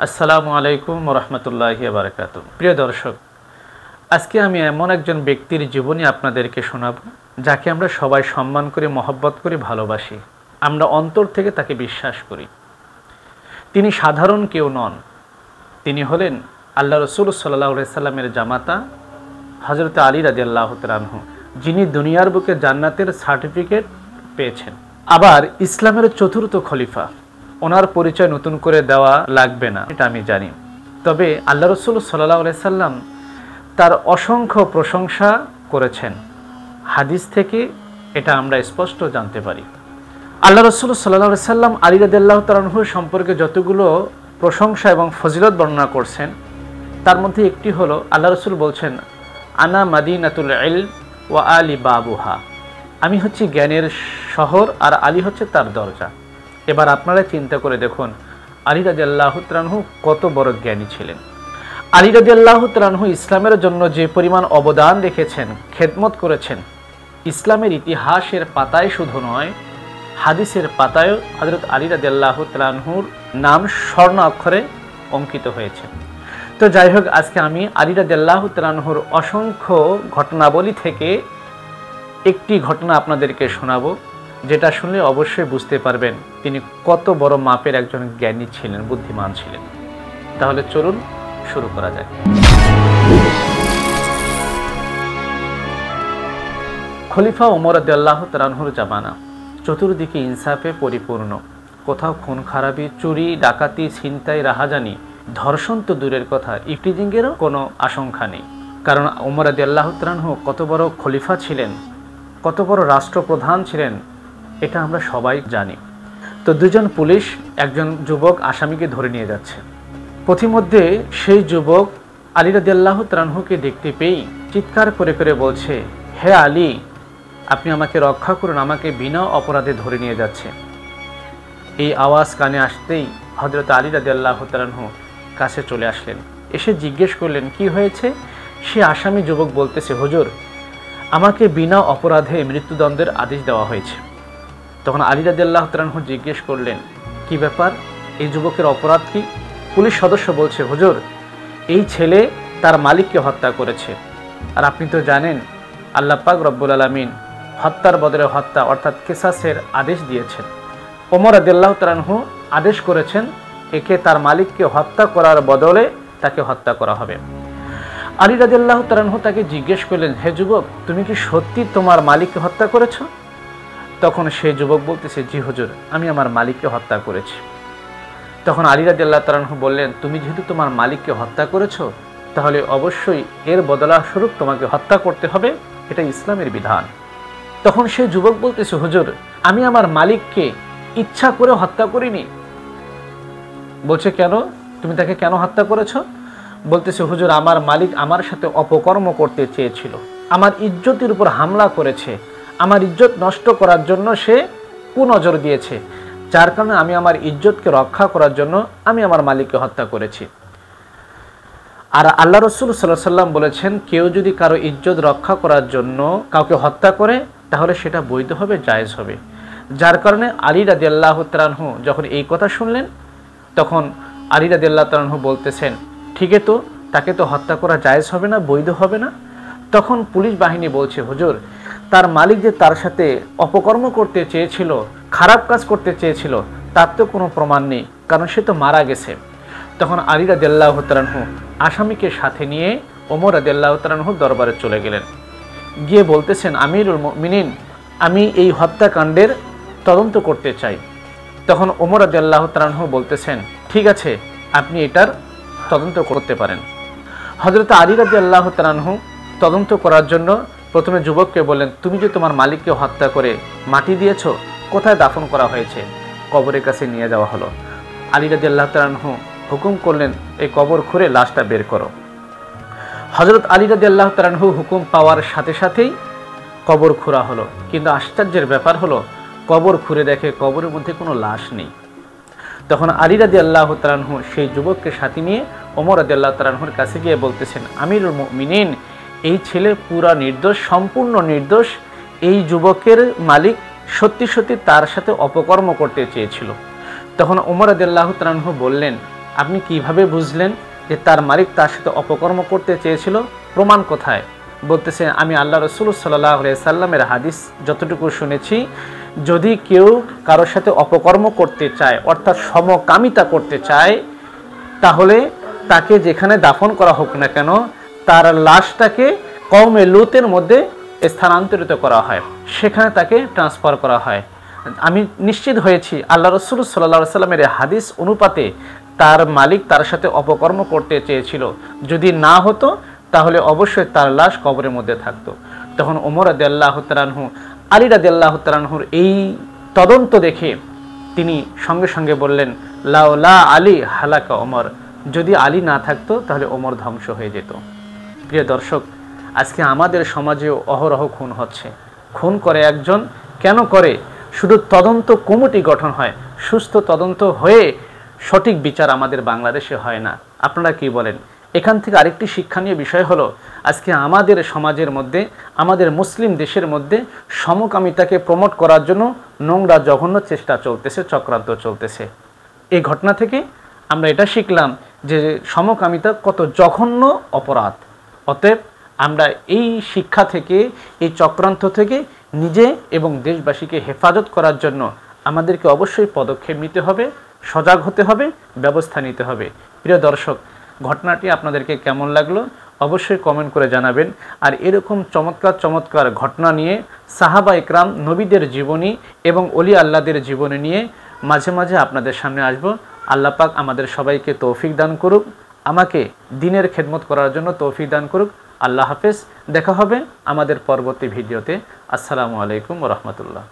আসসালামু আলাইকুম ওয়া রাহমাতুল্লাহি ওয়া বারাকাতুহু। প্রিয় দর্শক, আজকে আমি এমন একজন ব্যক্তির জীবনী আপনাদেরকে শোনাব যাকে আমরা সবাই সম্মান করি, মহব্বত করি, ভালোবাসি। আমরা অন্তর থেকে তাকে বিশ্বাস করি। তিনি সাধারণ কেউ নন। তিনি হলেন আল্লাহ রাসূল সাল্লাল্লাহু আলাইহি সাল্লামের জামাতা হযরত আলী রাদিয়াল্লাহু তাআলা আনহু, যিনি দুনিয়ার বুকে জান্নাতের সার্টিফিকেট পেয়েছেন। আবার ইসলামের চতুর্থ খলিফা। ওনার পরিচয় নতুন করে দেওয়া লাগবে না, এটা আমি জানি। তবে আল্লাহ রাসূল সাল্লাল্লাহু আলাইহি সাল্লাম তার অসংখ্য প্রশংসা করেছেন। হাদিস থেকে এটা আমরা স্পষ্ট জানতে পারি। আল্লাহ রাসূল সাল্লাল্লাহু আলাইহি সাল্লাম আলী রাদিয়াল্লাহু তাআলা আনহু সম্পর্কে যতগুলো প্রশংসা এবং ফজিলত বর্ণনা করছেন, তার মধ্যে একটি হলো আল্লাহ রাসূল বলছেন, আনা মাদিনাতুল ইলম ওয়া আলী বাবুহা। আমি হচ্ছি জ্ঞানের শহর আর আলী হচ্ছে তার দরজা। এবার আপনারা চিন্তা করে দেখুন, আলী রাদিয়াল্লাহু তাআলা আনহু কত বড় জ্ঞানী ছিলেন। আলী রাদিয়াল্লাহু তাআলা আনহু ইসলামের জন্য যে পরিমাণ অবদান রেখেছেন, খেদমত করেছেন, ইসলামের ইতিহাসের পাতায় শুধু নয়, হাদিসের পাতায়ও হযরত আলী রাদিয়াল্লাহু তাআলা আনহুর নাম স্বর্ণ অক্ষরে অঙ্কিত হয়েছে। তো যাই হোক, আজকে আমি আলী রাদিয়াল্লাহু তাআলা আনহুর অসংখ্য ঘটনাবলী থেকে একটি ঘটনা আপনাদেরকে শোনাবো, যেটা শুনলে অবশ্যই বুঝতে পারবেন তিনি কত বড় মাপের একজন জ্ঞানী ছিলেন, বুদ্ধিমান ছিলেন। তাহলে চলুন শুরু করা যাক। খলিফা ওমর রাদিয়াল্লাহু তাআলা আনহুর জামানা। চতুর্দিকে ইনসাফে পরিপূর্ণ। কোথাও খুন খারাপি, চুরি, ডাকাতি, ছিনতাই, রাহাজানি, ধর্ষণ তো দূরের কথা, ইফটিজিংয়েরও কোনো আশঙ্কা নেই। কারণ ওমর রাদিয়াল্লাহু তাআলা আনহু কত বড় খলিফা ছিলেন, কত বড় রাষ্ট্রপ্রধান ছিলেন, এটা আমরা সবাই জানি। তো দুজন পুলিশ একজন যুবক আসামিকে ধরে নিয়ে যাচ্ছে। পথিমধ্যে সেই যুবক আলী রাদিয়াল্লাহু তাআলা আনহুকে দেখতে পেয়েই চিৎকার করে করে বলছে, হে আলী, আপনি আমাকে রক্ষা করুন, আমাকে বিনা অপরাধে ধরে নিয়ে যাচ্ছে। এই আওয়াজ কানে আসতেই হযরত আলী রাদিয়াল্লাহু তাআলা আনহু কাছে চলে আসলেন। এসে জিজ্ঞেস করলেন কি হয়েছে। সে আসামি যুবক বলতেছে, হুজুর, আমাকে বিনা অপরাধে মৃত্যুদণ্ডের আদেশ দেওয়া হয়েছে। তখন আলী রাদিয়াল্লাহু তাআলা আনহু জিজ্ঞেস করলেন, কি ব্যাপার, এই যুবকের অপরাধ কি? পুলিশ সদস্য বলছে, হুজুর, এই ছেলে তার মালিককে হত্যা করেছে। আর আপনি তো জানেন আল্লাহ পাক রব্বুল আলামিন হত্যার বদলে হত্যা অর্থাৎ কিসাসের আদেশ দিয়েছেন। ওমর রাদিয়াল্লাহু তাআলা আনহু আদেশ করেছেন একে তার মালিককে হত্যা করার বদলে তাকে হত্যা করা হবে। আলী রাদিয়াল্লাহু তাআলা আনহু তাকে জিজ্ঞেস করলেন, হে যুবক, তুমি কি সত্যি তোমার মালিককে হত্যা করেছো? তখন সেই যুবক বলতেছে, জি হুজুর, আমি আমার মালিককে হত্যা করেছি। তখন আলী রাদিয়াল্লাহু তাআলা আনহু বললেন, তুমি যেহেতু তোমার মালিককে হত্যা করেছো, তাহলে অবশ্যই এর বদলাস্বরূপ তোমাকে হত্যা করতে হবে, এটা ইসলামের বিধান। তখন সেই যুবক বলতেছে, হুজুর, আমি আমার মালিককে ইচ্ছা করে হত্যা করিনি। বলছে, কেন? তুমি তাকে কেন হত্যা করেছো? বলতেছে, হুজুর, আমার মালিক আমার সাথে অপকর্ম করতে চেয়েছিল, আমার ইজ্জতের উপর হামলা করেছে, আমার ইজ্জত নষ্ট করার জন্য সে কুনজর দিয়েছে, যার কারণে আমি আমার ইজ্জতকে রক্ষা করার জন্য আমি আমার মালিককে হত্যা করেছি। আর আল্লাহ রাসূল সাল্লাল্লাহু আলাইহি ওয়াসাল্লাম বলেছেন, কেউ যদি কারো ইজ্জত রক্ষা করার জন্য কাউকে হত্যা করে, তাহলে সেটা বৈধ হবে, জায়েজ হবে। যার কারণে আলী রাদিয়াল্লাহু তাআলা আনহু যখন এই কথা শুনলেন, তখন আলী রাদিয়াল্লাহু তাআলা আনহু বলতেছেন, ঠিকই তো, তাকে তো হত্যা করা জায়েজ হবে না, বৈধ হবে না। তখন পুলিশ বাহিনী বলছে, হুজুর, তার মালিক যে তার সাথে অপকর্ম করতে চেয়েছিল, খারাপ কাজ করতে চেয়েছিল, তার তো কোনো প্রমাণ নেই, কারণ সে তো মারা গেছে। তখন আলী রাদিয়াল্লাহু তাআলা আনহু আসামিকে সাথে নিয়ে ওমর রাদিয়াল্লাহু তাআলা আনহুর দরবারে চলে গেলেন। গিয়ে বলতেছেন, আমিরুল মুমিনিন, আমি এই হত্যাকাণ্ডের তদন্ত করতে চাই। তখন ওমর রাদিয়াল্লাহু তাআলা আনহু বলতেছেন, ঠিক আছে, আপনি এটার তদন্ত করতে পারেন। হযরত আলী রাদিয়াল্লাহু তাআলা আনহু তদন্ত করার জন্য প্রথমে যুবককে বললেন, তুমি যে তোমার মালিককে হত্যা করে মাটি দিয়েছো, কোথায় দাফন করা হয়েছে? কবরের কাছে নিয়ে যাওয়া হলো। আলী রাদিয়াল্লাহু তাআলা আনহু হুকুম করলেন, এই কবর খুঁড়ে লাশটা বের করো। হযরত আলী রাদিয়াল্লাহু তাআলা আনহু হুকুম পাওয়ার সাথে সাথেই কবর খোঁড়া হলো। কিন্তু আশ্চর্যের ব্যাপার হলো, কবর খুঁড়ে দেখে কবরের মধ্যে কোনো লাশ নেই। তখন আলী রাদিয়াল্লাহু তাআলা আনহু সেই যুবককে সাথে নিয়ে ওমর রাদিয়াল্লাহু তাআলা আনহুর কাছে গিয়ে বলতেছেন, আমিরুল মুমিনিন, এই ছেলে পুরা নির্দোষ, সম্পূর্ণ নির্দোষ। এই যুবকের মালিক সত্যি সত্যি তার সাথে অপকর্ম করতে চেয়েছিল। তখন ওমর রাদিয়াল্লাহু তাআলা আনহু বললেন, আপনি কিভাবে বুঝলেন যে তার মালিক তার সাথে অপকর্ম করতে চেয়েছিল? প্রমাণ কোথায়? বলতেছে, আমি আল্লাহ রসুল সাল্লাল্লাহু আলাইহি সাল্লামের হাদিস যতটুকু শুনেছি, যদি কেউ কারোর সাথে অপকর্ম করতে চায়, অর্থাৎ সমকামিতা করতে চায়, তাহলে তাকে যেখানে দাফন করা হোক না কেন, তার লাশটাকে কওমে লুতের মধ্যে স্থানান্তরিত করা হয়, সেখানে তাকে ট্রান্সফার করা হয়। আমি নিশ্চিত হয়েছি আল্লাহ রসুল সাল্লাল্লাহু আলাইহি সাল্লামের হাদিস অনুপাতে তার মালিক তার সাথে অপকর্ম করতে চেয়েছিল। যদি না হতো তাহলে অবশ্যই তার লাশ কবরের মধ্যে থাকতো। তখন ওমর রাদিয়াল্লাহু তাআলা আনহু, আলী রাদিয়াল্লাহু তাআলা আনহুর এই তদন্ত দেখে তিনি সঙ্গে সঙ্গে বললেন, লাউলা আলী হালাকা ওমর, যদি আলী না থাকতো তাহলে ওমর ধ্বংস হয়ে যেত। প্রিয় দর্শক, আজকে আমাদের সমাজেও অহরহ খুন হচ্ছে। খুন করে একজন, কেন করে? শুধু তদন্ত কমিটি গঠন হয়, সুস্থ তদন্ত হয়ে সঠিক বিচার আমাদের বাংলাদেশে হয় না। আপনারা কি বলেন? এখান থেকে আরেকটি শিক্ষণীয় বিষয় হলো, আজকে আমাদের সমাজের মধ্যে, আমাদের মুসলিম দেশের মধ্যে সমকামিতাকে প্রমোট করার জন্য নোংরা জঘন্য চেষ্টা চলতেছে, চক্রান্ত চলতেছে। এই ঘটনা থেকে আমরা এটা শিখলাম যে সমকামিতা কত জঘন্য অপরাধ। অতএব আমরা এই শিক্ষা থেকে, এই চক্রান্ত থেকে নিজে এবং দেশবাসীকে হেফাজত করার জন্য আমাদেরকে অবশ্যই পদক্ষেপ নিতে হবে, সজাগ হতে হবে, ব্যবস্থা নিতে হবে। প্রিয় দর্শক, ঘটনাটি আপনাদেরকে কেমন লাগলো অবশ্যই কমেন্ট করে জানাবেন। আর এরকম চমৎকার চমৎকার ঘটনা নিয়ে, সাহাবা ইকরাম, নবীদের জীবনী এবং ওলি আল্লাহদের জীবনী নিয়ে মাঝে মাঝে আপনাদের সামনে আসব। আল্লাহ পাক আমাদের সবাইকে তৌফিক দান করুক, আমাকে দ্বীনের খেদমত করার জন্য তৌফিক দান করুক। আল্লাহ হাফেজ। দেখা হবে আমাদের পরবর্তী ভিডিওতে। আসসালামু আলাইকুম ওয়া রাহমাতুল্লাহ।